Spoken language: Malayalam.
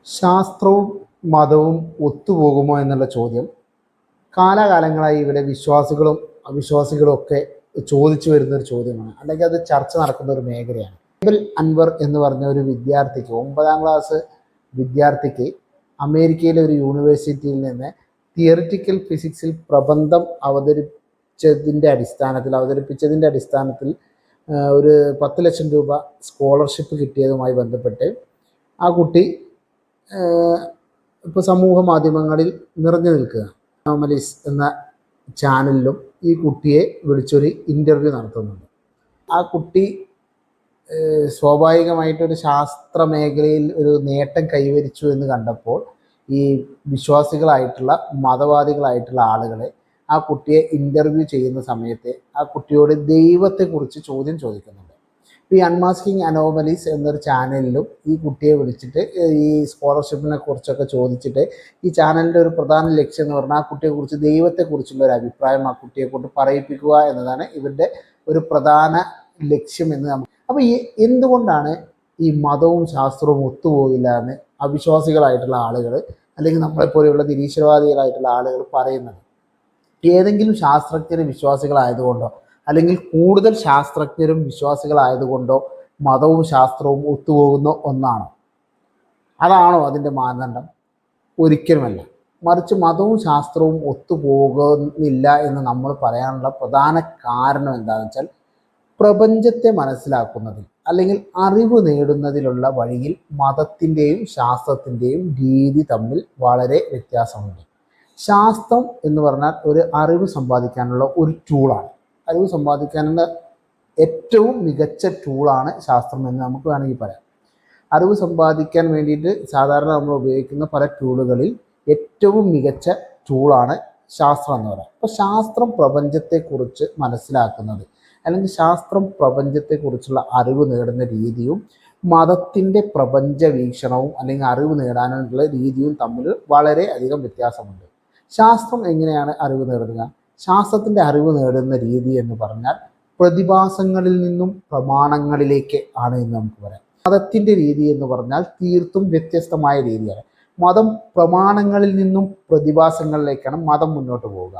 ശാസ്ത്രവും മതവും ഒത്തുപോകുമോ എന്നുള്ള ചോദ്യം കാലാകാലങ്ങളായി ഇവിടെ വിശ്വാസികളും അവിശ്വാസികളും ഒക്കെ ചോദിച്ചു വരുന്നൊരു ചോദ്യമാണ്, അല്ലെങ്കിൽ അത് ചർച്ച നടക്കുന്ന ഒരു മേഖലയാണ്. അൻവർ എന്ന് പറഞ്ഞ ഒരു വിദ്യാർത്ഥിക്ക്, 9ാം ക്ലാസ് വിദ്യാർത്ഥിക്ക് അമേരിക്കയിലെ ഒരു യൂണിവേഴ്സിറ്റിയിൽ നിന്ന് തിയറിറ്റിക്കൽ ഫിസിക്സിൽ പ്രബന്ധം അവതരിപ്പിച്ചതിൻ്റെ അടിസ്ഥാനത്തിൽ ഒരു 10 ലക്ഷം രൂപ സ്കോളർഷിപ്പ് കിട്ടിയതുമായി ബന്ധപ്പെട്ട് ആ കുട്ടി ഇപ്പോൾ സമൂഹ മാധ്യമങ്ങളിൽ നിറഞ്ഞു നിൽക്കുക. അനോമലീസ് എന്ന ചാനലിലും ഈ കുട്ടിയെ വിളിച്ചൊരു ഇൻ്റർവ്യൂ നടത്തുന്നുണ്ട്. ആ കുട്ടി സ്വാഭാവികമായിട്ടൊരു ശാസ്ത്ര മേഖലയിൽ ഒരു നേട്ടം കൈവരിച്ചു എന്ന് കണ്ടപ്പോൾ ഈ വിശ്വാസികളായിട്ടുള്ള മതവാദികളായിട്ടുള്ള ആളുകളെ ആ കുട്ടിയെ ഇൻ്റർവ്യൂ ചെയ്യുന്ന സമയത്ത് ആ കുട്ടിയോട് ദൈവത്തെക്കുറിച്ച് ചോദ്യം ചോദിക്കുന്നുണ്ട്. ഈ അൺമാസ്കിങ് അനോമലീസ് എന്നൊരു ചാനലിലും ഈ കുട്ടിയെ വിളിച്ചിട്ട് ഈ സ്കോളർഷിപ്പിനെ കുറിച്ചൊക്കെ ചോദിച്ചിട്ട് ഈ ചാനലിൻ്റെ ഒരു പ്രധാന ലക്ഷ്യം എന്ന് പറഞ്ഞാൽ ആ കുട്ടിയെക്കുറിച്ച് ദൈവത്തെക്കുറിച്ചുള്ള ഒരു അഭിപ്രായം ആ കുട്ടിയെ കൊണ്ട് പറയിപ്പിക്കുക എന്നതാണ് ഇവരുടെ ഒരു പ്രധാന ലക്ഷ്യം എന്ന് നമുക്ക്. അപ്പോൾ എന്തുകൊണ്ടാണ് ഈ മതവും ശാസ്ത്രവും ഒത്തുപോകില്ല എന്ന് അവിശ്വാസികളായിട്ടുള്ള ആളുകൾ അല്ലെങ്കിൽ നമ്മളെപ്പോലെയുള്ള നിരീശ്വരവാദികളായിട്ടുള്ള ആളുകൾ പറയുന്നത്? ഏതെങ്കിലും ശാസ്ത്രജ്ഞർ വിശ്വാസികളായതുകൊണ്ടോ അല്ലെങ്കിൽ കൂടുതൽ ശാസ്ത്രജ്ഞരും വിശ്വാസികളായതുകൊണ്ടോ മതവും ശാസ്ത്രവും ഒത്തുപോകുന്ന ഒന്നാണോ? അതാണോ അതിൻ്റെ മാനദണ്ഡം? ഒരിക്കലുമല്ല. മറിച്ച് മതവും ശാസ്ത്രവും ഒത്തുപോകുന്നില്ല എന്ന് നമ്മൾ പറയാനുള്ള പ്രധാന കാരണം എന്താണെന്ന് വെച്ചാൽ, പ്രപഞ്ചത്തെ മനസ്സിലാക്കുന്നതിൽ അല്ലെങ്കിൽ അറിവ് നേടുന്നതിലുള്ള വഴിയിൽ മതത്തിൻ്റെയും ശാസ്ത്രത്തിൻ്റെയും രീതി തമ്മിൽ വളരെ വ്യത്യാസമുണ്ട്. ശാസ്ത്രം എന്ന് പറഞ്ഞാൽ ഒരു അറിവ് സമ്പാദിക്കാനുള്ള ഒരു ടൂളാണ്. അറിവ് സമ്പാദിക്കാനുള്ള ഏറ്റവും മികച്ച ടൂളാണ് ശാസ്ത്രം എന്ന് നമുക്ക് വേണമെങ്കിൽ പറയാം. അറിവ് സമ്പാദിക്കാൻ വേണ്ടിയിട്ട് സാധാരണ നമ്മൾ ഉപയോഗിക്കുന്ന പല ടൂളുകളിൽ ഏറ്റവും മികച്ച ടൂളാണ് ശാസ്ത്രം എന്ന് പറയാം. അപ്പോൾ ശാസ്ത്രം പ്രപഞ്ചത്തെക്കുറിച്ച് മനസ്സിലാക്കുന്നത് അല്ലെങ്കിൽ ശാസ്ത്രം പ്രപഞ്ചത്തെക്കുറിച്ചുള്ള അറിവ് നേടുന്ന രീതിയും മതത്തിൻ്റെ പ്രപഞ്ച വീക്ഷണവും അല്ലെങ്കിൽ അറിവ് നേടാനുള്ള രീതിയും തമ്മിൽ വളരെ അധികം വ്യത്യാസമുണ്ട്. ശാസ്ത്രം എങ്ങനെയാണ് അറിവ് നേടുക? ശാസ്ത്രത്തിൻ്റെ അറിവ് നേടുന്ന രീതി എന്ന് പറഞ്ഞാൽ പ്രതിഭാസങ്ങളിൽ നിന്നും പ്രമാണങ്ങളിലേക്ക് ആണ് എന്ന് നമുക്ക് പറയാം. മതത്തിൻ്റെ രീതി എന്ന് പറഞ്ഞാൽ തീർത്തും വ്യത്യസ്തമായ രീതിയാണ്. മതം പ്രമാണങ്ങളിൽ നിന്നും പ്രതിഭാസങ്ങളിലേക്കാണ് മതം മുന്നോട്ട് പോവുക.